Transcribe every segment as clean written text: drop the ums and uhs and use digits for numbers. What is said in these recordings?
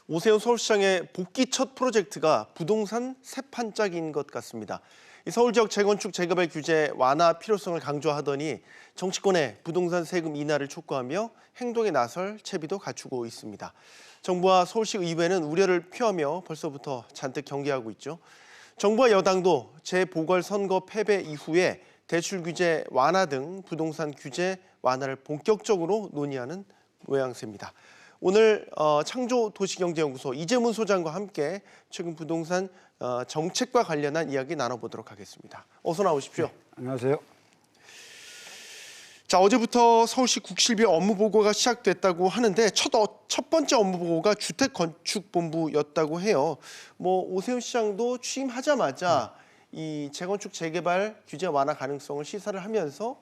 오세훈 서울시장의 복귀 첫 프로젝트가 부동산 새 판짝인 것 같습니다. 서울 지역 재건축 재개발 규제 완화 필요성을 강조하더니 정치권의 부동산 세금 인하를 촉구하며 행동에 나설 채비도 갖추고 있습니다. 정부와 서울시 의회는 우려를 표하며 벌써부터 잔뜩 경계하고 있죠. 정부와 여당도 재보궐선거 패배 이후에 대출 규제 완화 등 부동산 규제 완화를 본격적으로 논의하는 모양새입니다. 오늘 창조도시경제연구소 이재문 소장과 함께 최근 부동산 정책과 관련한 이야기 나눠보도록 하겠습니다. 어서 나오십시오. 네, 안녕하세요. 자, 어제부터 서울시 국실비 업무 보고가 시작됐다고 하는데 첫 번째 업무 보고가 주택건축본부였다고 해요. 오세훈 시장도 취임하자마자 이 재건축 재개발 규제 완화 가능성을 시사를 하면서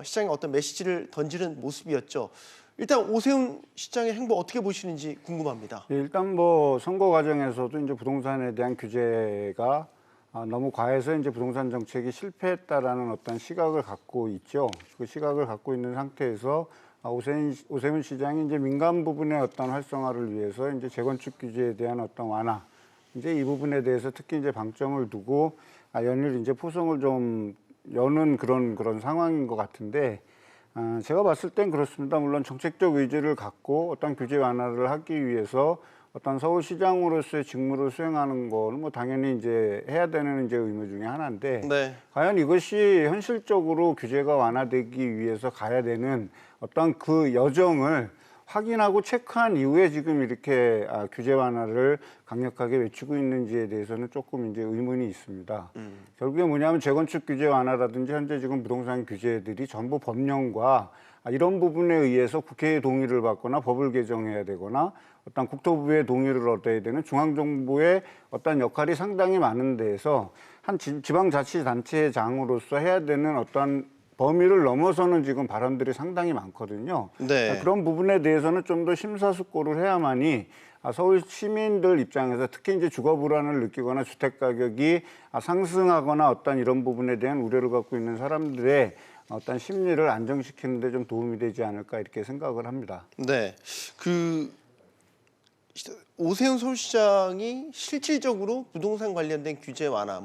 시장에 어떤 메시지를 던지는 모습이었죠. 일단 오세훈 시장의 행보 어떻게 보시는지 궁금합니다. 일단 선거 과정에서도 이제 부동산에 대한 규제가 너무 과해서 이제 부동산 정책이 실패했다라는 어떤 시각을 갖고 있죠. 그 시각을 갖고 있는 상태에서 오세훈 시장이 이제 민간 부분의 어떤 활성화를 위해서 이제 재건축 규제에 대한 어떤 완화, 이제 이 부분에 대해서 특히 이제 방점을 두고 연일 이제 포성을 좀 여는 그런 상황인 것 같은데. 제가 봤을 땐 그렇습니다. 물론 정책적 의지를 갖고 어떤 규제 완화를 하기 위해서 어떤 서울시장으로서의 직무를 수행하는 거는 당연히 이제 해야 되는 이제 의무 중에 하나인데, 네. 과연 이것이 현실적으로 규제가 완화되기 위해서 가야 되는 어떤 그 여정을 확인하고 체크한 이후에 지금 이렇게 규제 완화를 강력하게 외치고 있는지에 대해서는 조금 이제 의문이 있습니다. 결국에 뭐냐면 재건축 규제 완화라든지 현재 지금 부동산 규제들이 전부 법령과 이런 부분에 의해서 국회의 동의를 받거나 법을 개정해야 되거나 어떤 국토부의 동의를 얻어야 되는 중앙정부의 어떤 역할이 상당히 많은 데에서 한 지방자치단체장으로서 해야 되는 어떤 범위를 넘어서는 지금 발언들이 상당히 많거든요. 네. 그런 부분에 대해서는 좀 더 심사숙고를 해야만이 서울 시민들 입장에서 특히 이제 주거 불안을 느끼거나 주택 가격이 상승하거나 어떤 이런 부분에 대한 우려를 갖고 있는 사람들의 어떤 심리를 안정시키는 데 좀 도움이 되지 않을까 이렇게 생각을 합니다. 네. 오세훈 서울시장이 실질적으로 부동산 관련된 규제 완화,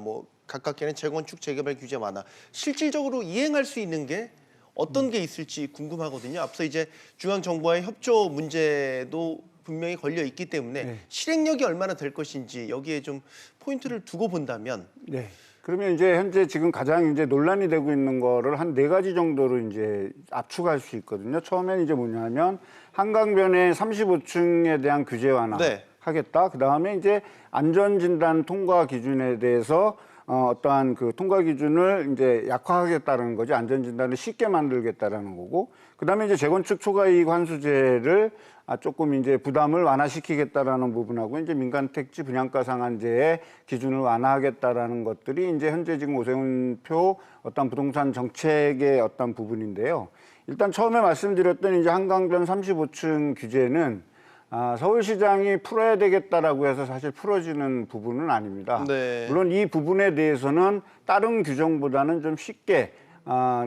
가깝게는 재건축 재개발 규제 완화, 실질적으로 이행할 수 있는 게 어떤 게 있을지 궁금하거든요. 앞서 이제 중앙 정부와의 협조 문제도 분명히 걸려 있기 때문에 실행력이 얼마나 될 것인지 여기에 좀 포인트를 두고 본다면. 네. 그러면 이제 현재 지금 가장 이제 논란이 되고 있는 거를 한 4가지 정도로 이제 압축할 수 있거든요. 처음엔 이제 뭐냐면 한강변의 35층에 대한 규제 완화 하겠다. 그다음에 이제 안전진단 통과 기준에 대해서 어떠한 그 통과 기준을 이제 약화하겠다는 거지, 안전진단을 쉽게 만들겠다라는 거고, 그다음에 이제 재건축 초과이익 환수제를 조금 이제 부담을 완화시키겠다라는 부분하고 이제 민간 택지 분양가 상한제의 기준을 완화하겠다라는 것들이 이제 현재 지금 오세훈표 어떤 부동산 정책의 어떤 부분인데요. 일단 처음에 말씀드렸던 이제 한강변 35층 규제는 서울시장이 풀어야 되겠다라고 해서 사실 풀어지는 부분은 아닙니다. 네. 물론 이 부분에 대해서는 다른 규정보다는 좀 쉽게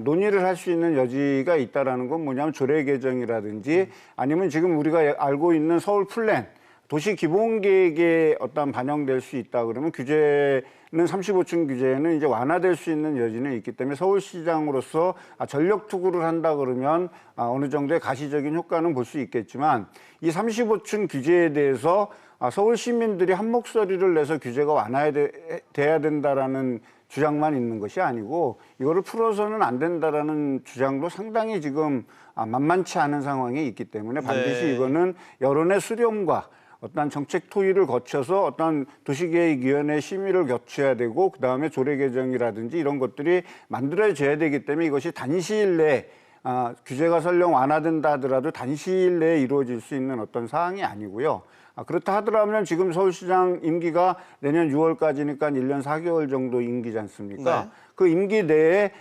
논의를 할 수 있는 여지가 있다라는 건 뭐냐면 조례 개정이라든지 아니면 지금 우리가 알고 있는 서울 플랜, 도시 기본 계획에 어떤 반영될 수 있다 그러면 규제는 35층 규제는 이제 완화될 수 있는 여지는 있기 때문에 서울시장으로서 전력 투구를 한다 그러면 어느 정도의 가시적인 효과는 볼 수 있겠지만 이 35층 규제에 대해서 서울 시민들이 한 목소리를 내서 규제가 완화돼야 된다라는 주장만 있는 것이 아니고 이거를 풀어서는 안 된다라는 주장도 상당히 지금 만만치 않은 상황에 있기 때문에 반드시 이거는 여론의 수렴과 어떤 정책 토의를 거쳐서 어떤 도시계획위원회 심의를 거쳐야 되고 그다음에 조례 개정이라든지 이런 것들이 만들어져야 되기 때문에 이것이 단시일 내에 규제가 설령 완화된다 하더라도 단시일 내에 이루어질 수 있는 어떤 사항이 아니고요. 그렇다 하더라면 지금 서울시장 임기가 내년 6월까지니까 1년 4개월 정도 임기지 않습니까? 네. 그 임기 내에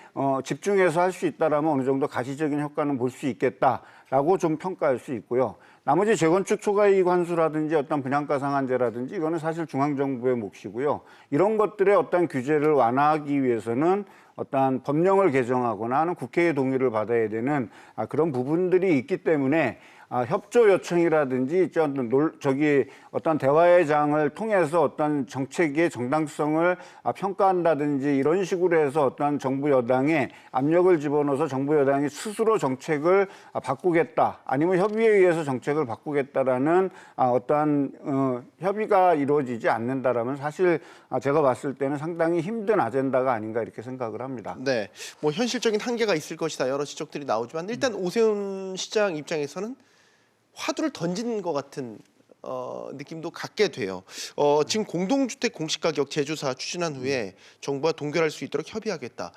집중해서 할 수 있다라면 어느 정도 가시적인 효과는 볼 수 있겠다라고 좀 평가할 수 있고요. 나머지 재건축 초과이익 환수라든지 어떤 분양가 상한제라든지 이거는 사실 중앙정부의 몫이고요. 이런 것들의 어떤 규제를 완화하기 위해서는 어떤 법령을 개정하거나 하는 국회의 동의를 받아야 되는 그런 부분들이 있기 때문에 협조 요청이라든지 어떤 대화의 장을 통해서 어떤 정책의 정당성을 평가한다든지 이런 식으로 해서 어떤 정부 여당에 압력을 집어넣어서 정부 여당이 스스로 정책을 바꾸겠다, 아니면 협의에 의해서 정책을 바꾸겠다라는 어떠한 협의가 이루어지지 않는다라면 사실 제가 봤을 때는 상당히 힘든 아젠다가 아닌가 이렇게 생각을 합니다. 네, 뭐 현실적인 한계가 있을 것이다 여러 지적들이 나오지만 일단 오세훈 시장 입장에서는 화두를 던진 것 같은 느낌도 갖게 돼요. 지금 공동주택 공시가격 제조사 추진한 후에 정부와 동결할 수 있도록 협의하겠다.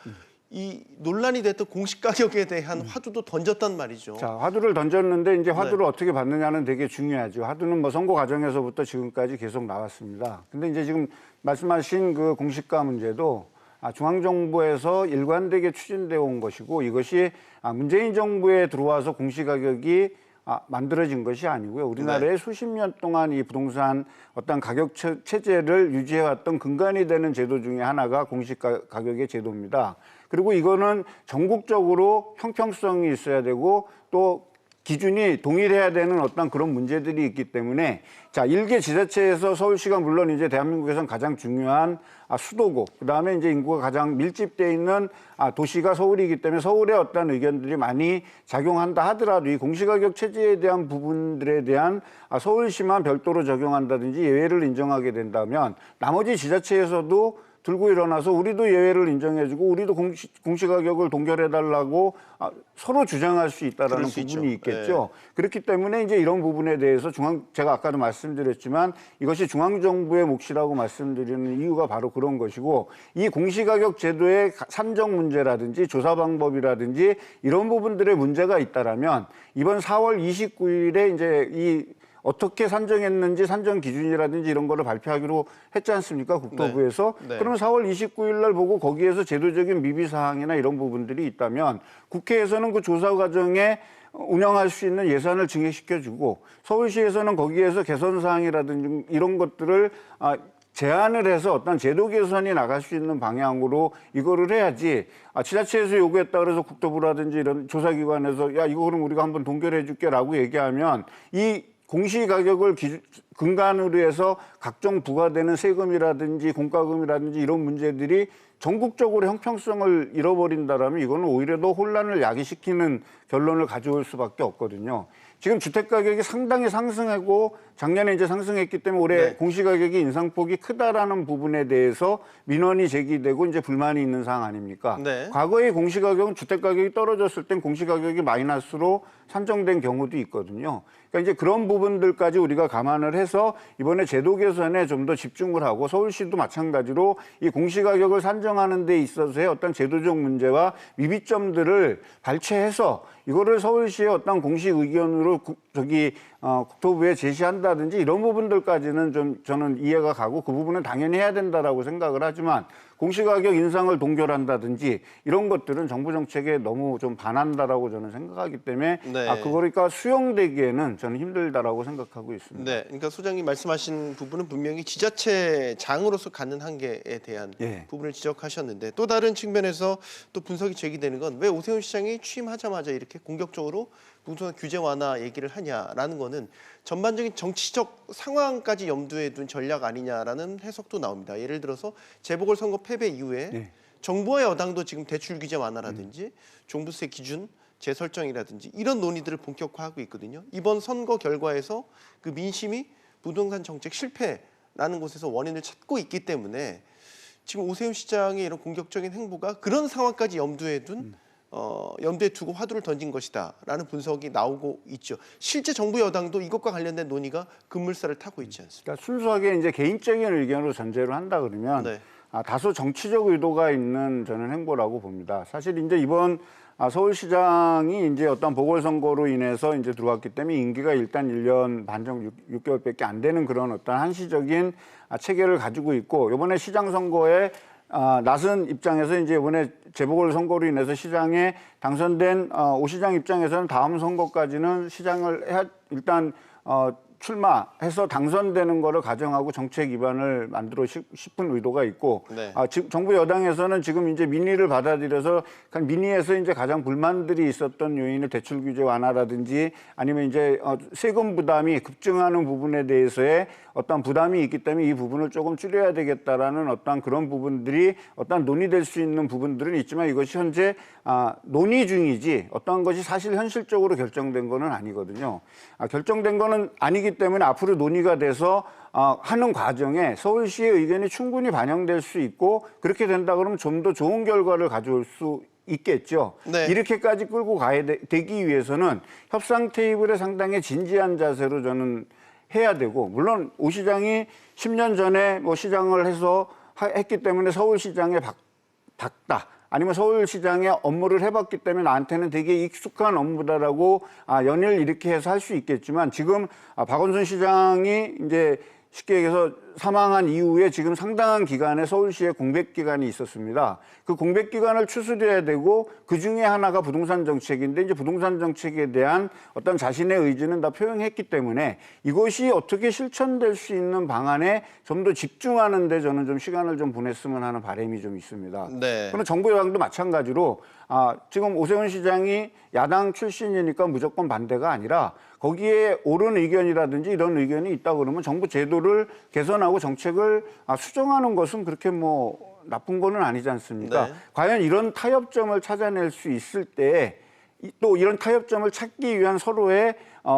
이 논란이 됐던 공시가격에 대한 화두도 던졌단 말이죠. 자, 화두를 던졌는데 이제 화두를 어떻게 받느냐는 되게 중요하죠. 화두는 뭐 선거 과정에서부터 지금까지 계속 나왔습니다. 근데 이제 지금 말씀하신 그 공시가 문제도 중앙정부에서 일관되게 추진되어 온 것이고, 이것이 문재인 정부에 들어와서 공시가격이 만들어진 것이 아니고요. 우리나라에 수십 년 동안 이 부동산 어떤 가격 체제를 유지해왔던 근간이 되는 제도 중에 하나가 공시가격의 제도입니다. 그리고 이거는 전국적으로 형평성이 있어야 되고 또 기준이 동일해야 되는 어떤 그런 문제들이 있기 때문에, 자, 일개 지자체에서 서울시가 물론 이제 대한민국에서는 가장 중요한 수도고, 그다음에 이제 인구가 가장 밀집되어 있는 도시가 서울이기 때문에 서울의 어떤 의견들이 많이 작용한다 하더라도 이 공시가격 체제에 대한 부분들에 대한 서울시만 별도로 적용한다든지 예외를 인정하게 된다면 나머지 지자체에서도 들고 일어나서 우리도 예외를 인정해주고 우리도 공시가격을 동결해달라고 서로 주장할 수 있다라는 부분이 있겠죠. 네. 그렇기 때문에 이제 이런 부분에 대해서 제가 아까도 말씀드렸지만 이것이 중앙정부의 몫이라고 말씀드리는 이유가 바로 그런 것이고, 이 공시가격 제도의 산정 문제라든지 조사 방법이라든지 이런 부분들의 문제가 있다라면 이번 4월 29일에 이제 어떻게 산정했는지 산정 기준이라든지 이런 거를 발표하기로 했지 않습니까? 국토부에서. 네. 그러면 4월 29일 날 보고 거기에서 제도적인 미비 사항이나 이런 부분들이 있다면 국회에서는 그 조사 과정에 운영할 수 있는 예산을 증액시켜주고, 서울시에서는 거기에서 개선 사항이라든지 이런 것들을 제안을 해서 어떤 제도 개선이 나갈 수 있는 방향으로 이거를 해야지, 지자체에서 요구했다 그래서 국토부라든지 이런 조사기관에서 야, 이거 그럼 우리가 한번 동결해 줄게라고 얘기하면 이 공시가격을 근간으로 해서 각종 부과되는 세금이라든지 공과금이라든지 이런 문제들이 전국적으로 형평성을 잃어버린다라면 이거는 오히려 더 혼란을 야기시키는 결론을 가져올 수밖에 없거든요. 지금 주택가격이 상당히 상승하고 작년에 이제 상승했기 때문에 올해 공시가격이 인상폭이 크다라는 부분에 대해서 민원이 제기되고 이제 불만이 있는 사항 아닙니까? 네. 과거의 공시가격은 주택가격이 떨어졌을 땐 공시가격이 마이너스로 산정된 경우도 있거든요. 그러니까 이제 그런 부분들까지 우리가 감안을 해서 이번에 제도 개선에 좀 더 집중을 하고, 서울시도 마찬가지로 이 공시가격을 산정하는 데 있어서의 어떤 제도적 문제와 미비점들을 발췌해서 이거를 서울시의 어떤 공식 의견으로 국토부에 제시한다든지 이런 부분들까지는 좀 저는 이해가 가고 그 부분은 당연히 해야 된다라고 생각을 하지만, 공시가격 인상을 동결한다든지 이런 것들은 정부 정책에 너무 좀 반한다라고 저는 생각하기 때문에 그거니까 수용되기에는 저는 힘들다라고 생각하고 있습니다. 네, 그러니까 소장님 말씀하신 부분은 분명히 지자체장으로서 갖는 한계에 대한 부분을 지적하셨는데, 또 다른 측면에서 또 분석이 제기되는 건 왜 오세훈 시장이 취임하자마자 이렇게 공격적으로 부동산 규제 완화 얘기를 하냐라는 거는 전반적인 정치적 상황까지 염두에 둔 전략 아니냐라는 해석도 나옵니다. 예를 들어서 재보궐선거 패배 이후에 정부와 여당도 지금 대출 규제 완화라든지 종부세 기준 재설정이라든지 이런 논의들을 본격화하고 있거든요. 이번 선거 결과에서 그 민심이 부동산 정책 실패라는 곳에서 원인을 찾고 있기 때문에 지금 오세훈 시장의 이런 공격적인 행보가 그런 상황까지 염두에 두고 화두를 던진 것이다라는 분석이 나오고 있죠. 실제 정부 여당도 이것과 관련된 논의가 급물살을 타고 있지 않습니까? 그러니까 순수하게 이제 개인적인 의견으로 전제를 한다 그러면 다소 정치적 의도가 있는 저는 행보라고 봅니다. 사실 이제 이번 서울시장이 이제 어떤 보궐선거로 인해서 이제 들어왔기 때문에 임기가 일단 1년 반 정도 6개월밖에 안 되는 그런 어떤 한시적인 체계를 가지고 있고, 이번에 시장 선거에 나선 입장에서 이제 이번에 재보궐선거로 인해서 시장에 당선된 오 시장 입장에서는 다음 선거까지는 시장을 일단 출마해서 당선되는 거를 가정하고 정책 기반을 만들어 싶은 의도가 있고, 네. 지금 정부 여당에서는 지금 이제 민의를 받아들여서 민의에서 이제 가장 불만들이 있었던 요인을 대출 규제 완화라든지 아니면 이제 세금 부담이 급증하는 부분에 대해서의 어떤 부담이 있기 때문에 이 부분을 조금 줄여야 되겠다라는 어떤 그런 부분들이 어떤 논의될 수 있는 부분들은 있지만 이것이 현재 논의 중이지 어떤 것이 사실 현실적으로 결정된 거는 아니거든요. 결정된 거는 아니기 때문에 앞으로 논의가 돼서 하는 과정에 서울시의 의견이 충분히 반영될 수 있고 그렇게 된다 그러면 좀 더 좋은 결과를 가져올 수 있겠죠. 네. 이렇게까지 끌고 가야 되기 위해서는 협상 테이블에 상당히 진지한 자세로 저는 해야 되고, 물론 오 시장이 10년 전에 뭐 시장을 해서 했기 때문에 서울시장에 박다. 아니면 서울시장의 업무를 해봤기 때문에 나한테는 되게 익숙한 업무다라고 연일 이렇게 해서 할 수 있겠지만 지금 박원순 시장이 이제 쉽게 얘기해서 사망한 이후에 지금 상당한 기간에 서울시에 공백 기간이 있었습니다. 그 공백 기간을 추스려야 되고 그 중에 하나가 부동산 정책인데 이제 부동산 정책에 대한 어떤 자신의 의지는 다 표명했기 때문에 이것이 어떻게 실천될 수 있는 방안에 좀 더 집중하는 데 저는 좀 시간을 좀 보냈으면 하는 바람이 좀 있습니다. 네. 그럼 정부 여당도 마찬가지로 지금 오세훈 시장이 야당 출신이니까 무조건 반대가 아니라 거기에 옳은 의견이라든지 이런 의견이 있다 그러면 정부 제도를 개선하고 정책을 수정하는 것은 그렇게 뭐 나쁜 거는 아니지 않습니까? 네. 과연 이런 타협점을 찾아낼 수 있을 때 또 이런 타협점을 찾기 위한 서로의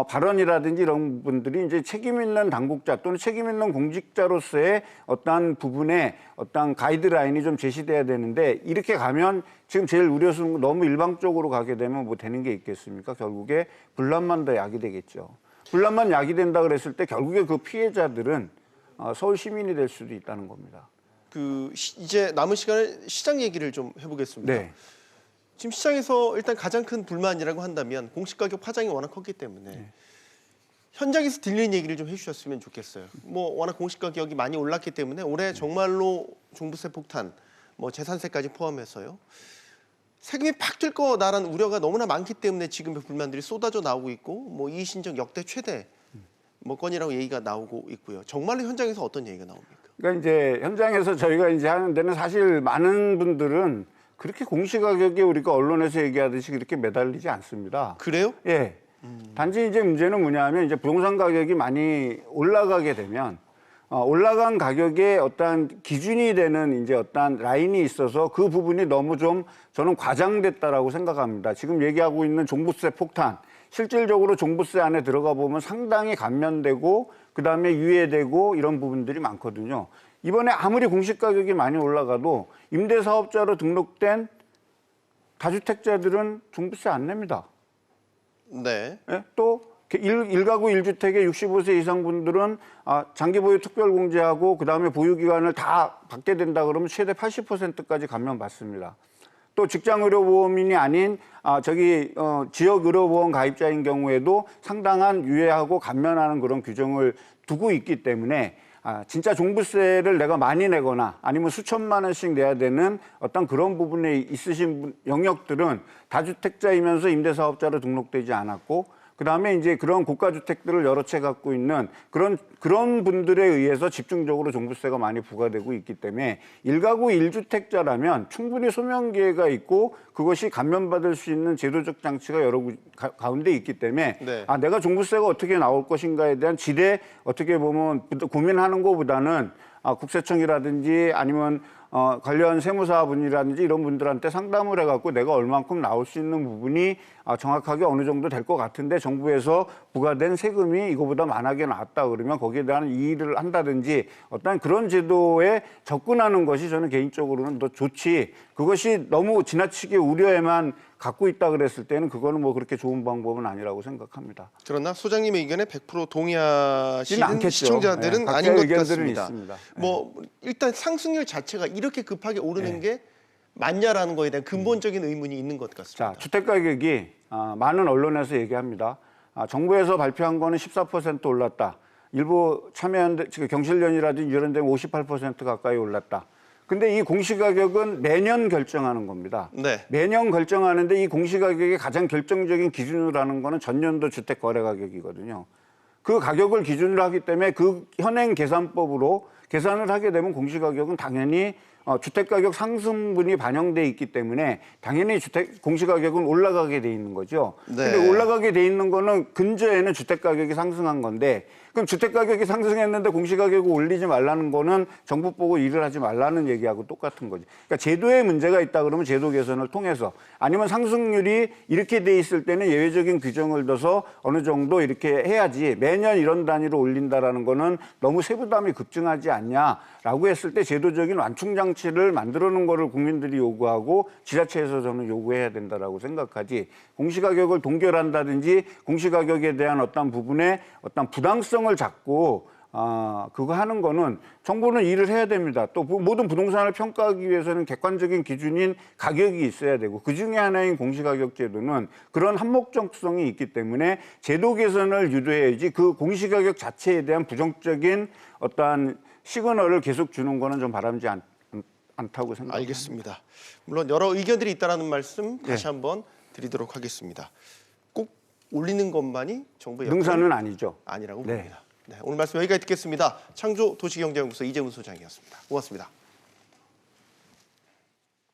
발언이라든지 이런 분들이 이제 책임 있는 당국자 또는 책임 있는 공직자로서의 어떠한 부분에 어떠한 가이드라인이 좀 제시돼야 되는데 이렇게 가면 지금 제일 우려스러운 너무 일방적으로 가게 되면 뭐 되는 게 있겠습니까? 결국에 분란만 더 야기되겠죠. 분란만 야기된다 그랬을 때 결국에 그 피해자들은 서울 시민이 될 수도 있다는 겁니다. 이제 남은 시간에 시장 얘기를 좀 해보겠습니다. 네. 지금 시장에서 일단 가장 큰 불만이라고 한다면 공시가격 파장이 워낙 컸기 때문에 현장에서 들리는 얘기를 좀 해주셨으면 좋겠어요. 뭐 워낙 공시가격이 많이 올랐기 때문에 올해 정말로 종부세 폭탄, 뭐 재산세까지 포함해서요. 세금이 팍 뛸 거다라는 우려가 너무나 많기 때문에 지금의 불만들이 쏟아져 나오고 있고 뭐 이의신청 역대 최대 뭐 건이라고 얘기가 나오고 있고요. 정말로 현장에서 어떤 얘기가 나옵니까? 그러니까 이제 현장에서 저희가 이제 하는 데는 사실 많은 분들은 그렇게 공시가격에 우리가 언론에서 얘기하듯이 그렇게 매달리지 않습니다. 그래요? 예. 단지 이제 문제는 뭐냐면 이제 부동산 가격이 많이 올라가게 되면 올라간 가격에 어떠한 기준이 되는 이제 어떠한 라인이 있어서 그 부분이 너무 좀 저는 과장됐다라고 생각합니다. 지금 얘기하고 있는 종부세 폭탄, 실질적으로 종부세 안에 들어가 보면 상당히 감면되고 그다음에 유예되고 이런 부분들이 많거든요. 이번에 아무리 공시가격이 많이 올라가도 임대사업자로 등록된 다주택자들은 종부세 안 냅니다. 네. 예? 또 1가구 1주택의 65세 이상 분들은 장기 보유 특별 공제하고 그다음에 보유 기간을 다 받게 된다 그러면 최대 80%까지 감면받습니다. 또 직장의료보험인이 아닌 지역의료보험 가입자인 경우에도 상당한 유예하고 감면하는 그런 규정을 두고 있기 때문에 진짜 종부세를 내가 많이 내거나 아니면 수천만 원씩 내야 되는 어떤 그런 부분에 있으신 영역들은 다주택자이면서 임대사업자로 등록되지 않았고 그다음에 이제 그런 고가주택들을 여러 채 갖고 있는 그런 분들에 의해서 집중적으로 종부세가 많이 부과되고 있기 때문에 1가구 1주택자라면 충분히 소명 기회가 있고 그것이 감면받을 수 있는 제도적 장치가 여러 가운데 있기 때문에 네. 내가 종부세가 어떻게 나올 것인가에 대한 지레 어떻게 보면 고민하는 것보다는 국세청이라든지 아니면 관련 세무사분이라든지 이런 분들한테 상담을 해갖고 내가 얼만큼 나올 수 있는 부분이 정확하게 어느 정도 될 것 같은데 정부에서 부과된 세금이 이거보다 많게 나왔다 그러면 거기에 대한 이의를 한다든지 어떤 그런 제도에 접근하는 것이 저는 개인적으로는 더 좋지 그것이 너무 지나치게 우려에만 갖고 있다 그랬을 때는 그거는 뭐 그렇게 좋은 방법은 아니라고 생각합니다. 그러나 소장님의 의견에 100% 동의하시는 않겠죠. 시청자들은 네, 아닌 것 의견들은 같습니다. 있습니다. 뭐 일단 상승률 자체가 이렇게 급하게 오르는 게 맞냐라는 거에 대한 근본적인 의문이 있는 것 같습니다. 자, 주택 가격이 많은 언론에서 얘기합니다. 정부에서 발표한 거는 14% 올랐다. 일부 참여연대, 경실련이라든지 이런 데는 58% 가까이 올랐다. 근데 이 공시가격은 매년 결정하는 겁니다. 네. 매년 결정하는데 이 공시가격의 가장 결정적인 기준으로 하는 거는 전년도 주택 거래 가격이거든요. 그 가격을 기준으로 하기 때문에 그 현행 계산법으로 계산을 하게 되면 공시가격은 당연히 주택가격 상승분이 반영돼 있기 때문에 당연히 공시가격은 올라가게 돼 있는 거죠. 네. 근데 올라가게 돼 있는 거는 근저에는 주택가격이 상승한 건데 그럼 주택가격이 상승했는데 공시가격을 올리지 말라는 거는 정부 보고 일을 하지 말라는 얘기하고 똑같은 거죠. 그러니까 제도에 문제가 있다 그러면 제도 개선을 통해서 아니면 상승률이 이렇게 돼 있을 때는 예외적인 규정을 둬서 어느 정도 이렇게 해야지 매년 이런 단위로 올린다라는 거는 너무 세부담이 급증하지 않냐라고 했을 때 제도적인 완충 장치를 만들어 놓은 거를 국민들이 요구하고 지자체에서 저는 요구해야 된다라고 생각하지 공시가격을 동결한다든지 공시가격에 대한 어떤 부분에 어떤 부당성을 잡고 그거 하는 거는 정부는 일을 해야 됩니다. 또 모든 부동산을 평가하기 위해서는 객관적인 기준인 가격이 있어야 되고 그중에 하나인 공시가격 제도는 그런 한목적성이 있기 때문에 제도 개선을 유도해야지 그 공시가격 자체에 대한 부정적인 어떠한 시그널을 계속 주는 거는 좀 바람직하지 않다고 생각합니다. 알겠습니다. 물론 여러 의견들이 있다라는 말씀 다시 한번 드리도록 하겠습니다. 꼭 올리는 것만이 정부의 능사는 아니죠. 아니라고 네. 봅니다. 네, 오늘 말씀 여기까지 듣겠습니다. 창조도시경제연구소 이재훈 소장이었습니다. 고맙습니다.